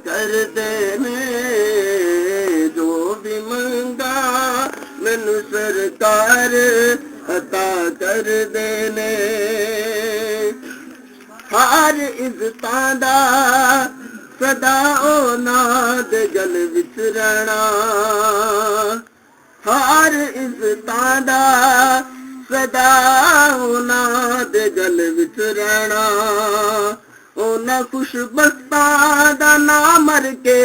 ਕਰਦੇ ਨੇ ਜੋ ਵੀ ਮੰਗਾ ਮੈਨੂੰ ਸਰਕਾਰ ਅਤਾ ਕਰਦੇ ਨੇ। ਹਰ ਇੱਜ਼ਤਾਂ ਦਾ ਸਦਾ ਉਹਨਾਂ ਦੇ ਗਲ ਵਿੱਚ ਰਹਿਣਾ, ਹਰ ਇੱਜ਼ਤਾਂ ਦਾ ਸਦਾ ਉਹਨਾਂ ਦੇ ਗਲ ਵਿੱਚ ਰਹਿਣਾ। ਉਹਨਾਂ ਖੁਸ਼ਬਖਤਾਂ ਦਾ ਨਾਮ ਮਰ ਕੇ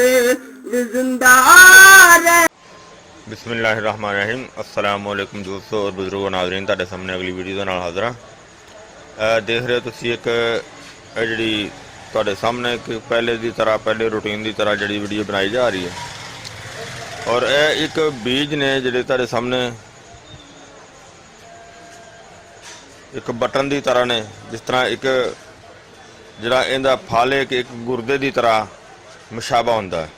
ਵੀ ਜ਼ਿੰਦਾ ਰਹਿ। बिस्मिल्लाहिर्रहमानिर्रहीम। अस्सलाम वालेकुम दोस्तों और बुजुर्गो नाज़रीन, तुहाडे सामने अगली वीडियो दे नाल हाज़र हाँ। देख रहे हो तुसीं एक जिहड़ी तुहाडे सामने एक पहले रूटीन की तरह जिहड़ी वीडियो बनाई जा रही है। और एक बीज ने जिहड़े तुहाडे सामने एक बटन की तरह ने, जिस तरह एक जिहड़ा इहदा फल एक गुरदे की तरह मुशाबा हुंदा है।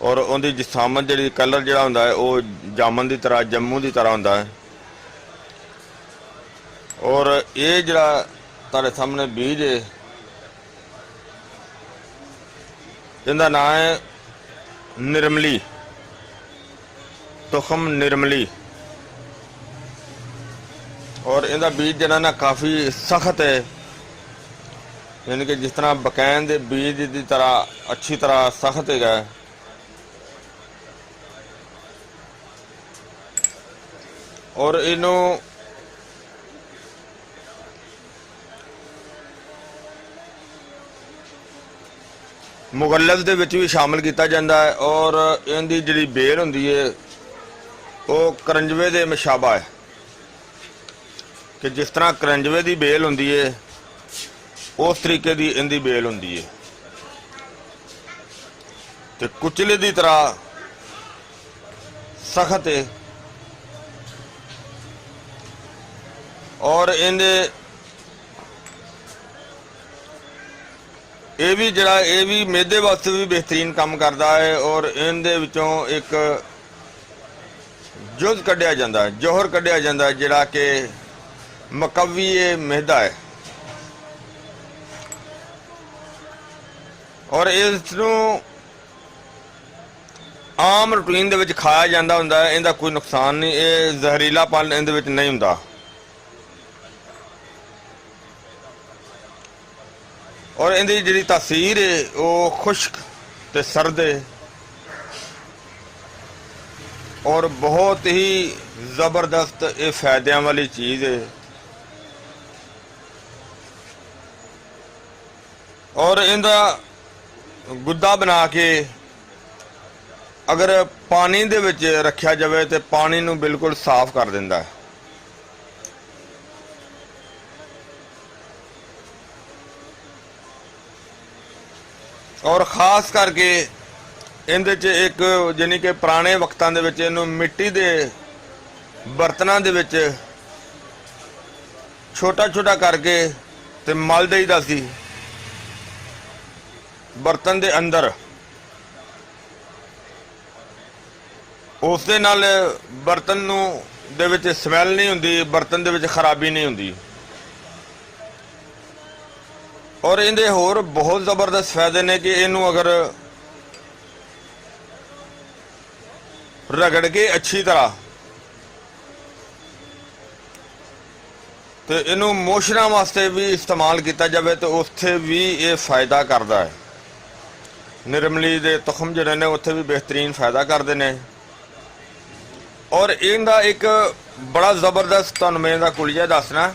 और उनकी जिसामत जी कलर जोड़ा होंदा है वो जामन की तरह जम्मू की तरह होंदा है। और ये जरा तुहाडे सामने बीज है, इनका नाम है निर्मली, तुखम निर्मली। और इनका बीज जरा ना काफ़ी सख्त है, यानी कि जिस तरह बकैन के बीज की तरह अच्छी तरह सख्त है। और इनू मुगल्लफ दे विच भी शामिल किया जाता है। और इनकी जिहड़ी बेल हुंदी है वो करंजवे दे मुशाबा है, कि जिस तरह करंजवे की बेल हुंदी है उस तरीके की इनकी बेल हुंदी है, ते कुचले की तरह सख्त है। और ये भी जरा ये भी मैदे वास्ते भी बेहतरीन काम करता है। और इनदे विचों एक जुज़ कढ़िया जाता है, जौहर कढ़िया जाता है, जिहड़ा कि मकवी मैदा है। और इसनूं आम रूटीन दे विच खाया जाता हुंदा है, इहदा कोई नुकसान नहीं, ये जहरीलापन इहदे विच नहीं हुंदा। और इनकी जी तासीर है वो खुश्क ते सर्द है, और बहुत ही ज़बरदस्त ये फायदे वाली चीज़ है। और इनका गुद्दा बना के अगर पानी दे विच रखा जाए तो पानी नूं बिल्कुल साफ कर दिंदा है। और खास करके इहदे च एक यानी कि पुराने वक्तां दे विच इहनूं मिट्टी दे बर्तनां दे विच छोटा छोटा करके ते मल देईदा सी बर्तन दे अंदर। उस दे नाल बर्तन नूं दे विच स्मैल नहीं हुंदी, बर्तन दे विच खराबी नहीं हुंदी। और इहदे होर बहुत ज़बरदस्त फायदे ने कि इनू अगर रगड़ के अच्छी तरह तो इनू मोशना वास्ते भी इस्तेमाल किया जाए तो उत्थे भी ये फायदा करता है। निर्मली दे तुखम जिहड़े ने उत्थे भी बेहतरीन फायदा करते हैं। और इनका एक बड़ा ज़बरदस्त तुहानूं मैं इहदा कुलिया दसना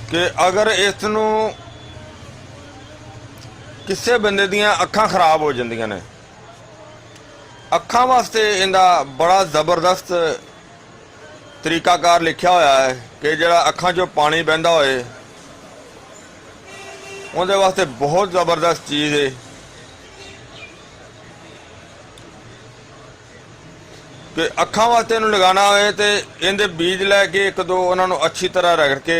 कि अगर इसनू किसी बंदे दियां अखां खराब हो जांदियां ने, अखां वास्ते इनका बड़ा ज़बरदस्त तरीकाकार लिखा होया है कि जिहड़ा अखां चों पानी बहंदा होए उहदे वास्ते बहुत ज़बरदस्त चीज़ है। कि अखां वास्ते इहनूं लगाना होए तो इहदे बीज लैके एक दो उन्हां नूं अच्छी तरह रगड़ के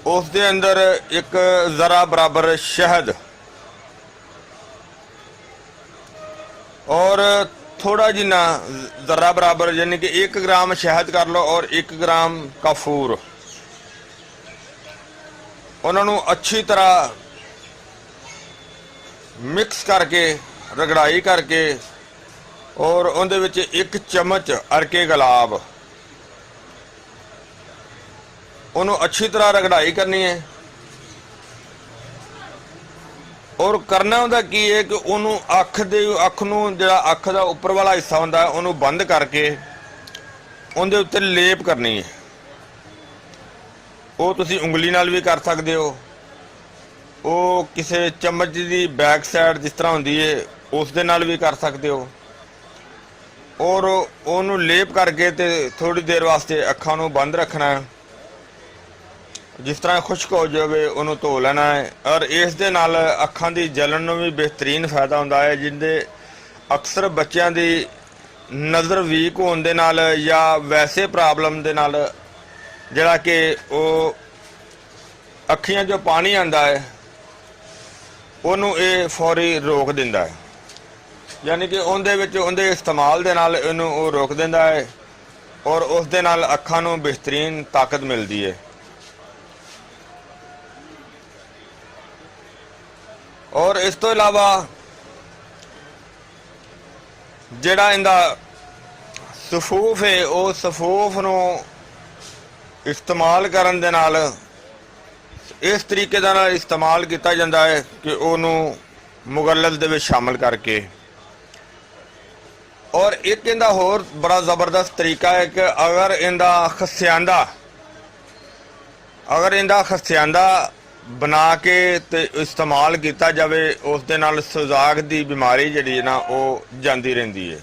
उस दे अंदर एक ज़रा बराबर शहद और थोड़ा जिन्ना ज़रा बराबर यानी कि 1 ग्राम शहद कर लो और 1 ग्राम काफूर, उन्होंने अच्छी तरह ਮਿਕਸ ਕਰਕੇ ਰਗੜਾਈ ਕਰਕੇ ਔਰ ਉਹਦੇ ਵਿੱਚ 1 ਚਮਚ ਅਰਕੇ ਗੁਲਾਬ, ਉਹਨੂੰ ਅੱਛੀ ਤਰ੍ਹਾਂ ਰਗੜਾਈ ਕਰਨੀ ਹੈ। ਔਰ ਕਰਨਾ ਉਹਦਾ ਕੀ ਹੈ ਕਿ ਉਹਨੂੰ ਅੱਖ ਨੂੰ ਜਿਹੜਾ ਅੱਖ ਦਾ ਉੱਪਰ ਵਾਲਾ ਹਿੱਸਾ ਹੁੰਦਾ ਉਹਨੂੰ ਬੰਦ ਕਰਕੇ ਉਹਦੇ ਉੱਤੇ ਲੇਪ ਕਰਨੀ ਹੈ। ਉਹ ਤੁਸੀਂ ਉਂਗਲੀ ਨਾਲ ਵੀ ਕਰ ਸਕਦੇ ਹੋ, ਉਹ ਕਿਸੇ ਚਮਚ ਦੀ ਬੈਕ ਸਾਈਡ ਜਿਸ ਤਰ੍ਹਾਂ ਹੁੰਦੀ ਹੈ ਉਸ ਦੇ ਨਾਲ ਵੀ ਕਰ ਸਕਦੇ ਹੋ। ਔਰ ਉਹਨੂੰ ਲੇਪ ਕਰਕੇ ਤੇ ਥੋੜੀ ਦੇਰ ਵਾਸਤੇ ਅੱਖਾਂ ਨੂੰ ਬੰਦ ਰੱਖਣਾ ਹੈ। ਜਿਸ ਤਰ੍ਹਾਂ ਖੁਸ਼ਕ ਹੋ ਜਾਵੇ ਉਹਨੂੰ ਧੋ ਲੈਣਾ ਹੈ। ਔਰ ਇਸ ਦੇ ਨਾਲ ਅੱਖਾਂ ਦੀ ਜਲਨ ਨੂੰ ਵੀ ਬਿਹਤਰੀਨ ਫਾਇਦਾ ਹੁੰਦਾ ਹੈ, ਜਿੰਦੇ ਅਕਸਰ ਬੱਚਿਆਂ ਦੀ ਨਜ਼ਰ ਵੀਕ ਹੋਣ ਦੇ ਨਾਲ ਜਾਂ ਵੈਸੇ ਪ੍ਰੋਬਲਮ ਦੇ ਨਾਲ ਜਿਹੜਾ ਕਿ ਉਹ ਅੱਖੀਆਂ 'ਚੋਂ ਪਾਣੀ ਆਉਂਦਾ ਹੈ ਉਹਨੂੰ ਇਹ ਫੌਰੀ ਰੋਕ ਦਿੰਦਾ ਹੈ। ਯਾਨੀ ਕਿ ਉਹਦੇ ਇਸਤੇਮਾਲ ਦੇ ਨਾਲ ਇਹਨੂੰ ਉਹ ਰੋਕ ਦਿੰਦਾ ਹੈ ਔਰ ਉਸ ਦੇ ਨਾਲ ਅੱਖਾਂ ਨੂੰ ਬਿਹਤਰੀਨ ਤਾਕਤ ਮਿਲਦੀ ਹੈ। ਔਰ ਇਸ ਤੋਂ ਇਲਾਵਾ ਜਿਹੜਾ ਇਹਦਾ ਸਫੂਫ ਹੈ ਉਹ ਸਫੂਫ ਨੂੰ ਇਸਤੇਮਾਲ ਕਰਨ ਦੇ ਨਾਲ ਇਸ ਤਰੀਕੇ ਦਾ ਨਾਲ ਇਸਤੇਮਾਲ ਕੀਤਾ ਜਾਂਦਾ ਹੈ ਕਿ ਉਹਨੂੰ ਮੁਗੱਲਤ ਦੇ ਵਿੱਚ ਸ਼ਾਮਲ ਕਰਕੇ। ਔਰ ਇੱਕ ਇਹਦਾ ਹੋਰ ਬੜਾ ਜ਼ਬਰਦਸਤ ਤਰੀਕਾ ਹੈ ਕਿ ਅਗਰ ਇਹਦਾ ਖਸਿਆਂਦਾ ਬਣਾ ਕੇ ਤੇ ਇਸਤੇਮਾਲ ਕੀਤਾ ਜਾਵੇ ਉਸ ਦੇ ਨਾਲ ਸੁਜਾਗ ਦੀ ਬਿਮਾਰੀ ਜਿਹੜੀ ਹੈ ਨਾ ਉਹ ਜਾਂਦੀ ਰਹਿੰਦੀ ਹੈ,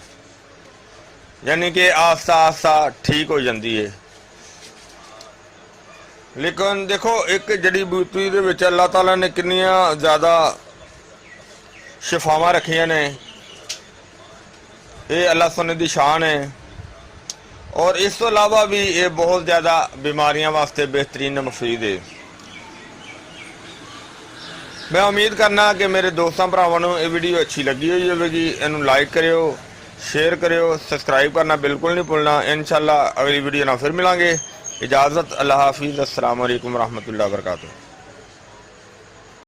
ਯਾਨੀ ਕਿ ਆਸਤਾ ਠੀਕ ਹੋ ਜਾਂਦੀ ਹੈ। ਲੇਕਿਨ ਦੇਖੋ ਇੱਕ ਜੜੀ ਬੂਟੀ ਦੇ ਵਿੱਚ ਅੱਲਾਹ ਤਾਲਾ ਨੇ ਕਿੰਨੀਆਂ ਜ਼ਿਆਦਾ ਸ਼ਿਫਾਵਾਂ ਰੱਖੀਆਂ ਨੇ, ਇਹ ਅੱਲਾਹ ਸੁਨੇ ਦੀ ਸ਼ਾਨ ਹੈ। ਔਰ ਇਸ ਤੋਂ ਇਲਾਵਾ ਵੀ ਇਹ ਬਹੁਤ ਜ਼ਿਆਦਾ ਬਿਮਾਰੀਆਂ ਵਾਸਤੇ ਬਿਹਤਰੀਨ ਮੁਫੀਦ ਹੈ। ਮੈਂ ਉਮੀਦ ਕਰਨਾ ਕਿ ਮੇਰੇ ਦੋਸਤਾਂ ਭਰਾਵਾਂ ਨੂੰ ਇਹ ਵੀਡੀਓ ਅੱਛੀ ਲੱਗੀ ਹੋਈ ਹੋਵੇਗੀ। ਇਹਨੂੰ ਲਾਈਕ ਕਰਿਓ, ਸ਼ੇਅਰ ਕਰਿਓ, ਸਬਸਕ੍ਰਾਈਬ ਕਰਨਾ ਬਿਲਕੁਲ ਨਹੀਂ ਭੁੱਲਣਾ। ਇਨਸ਼ਾਅੱਲਾ ਅਗਲੀ ਵੀਡੀਓ ਨਾਲ ਫਿਰ ਮਿਲਾਂਗੇ। इजाज़त, अल्लाह हाफिज़, अस्सलाम वालेकुम रहमतुल्लाहि व बरकातुहू।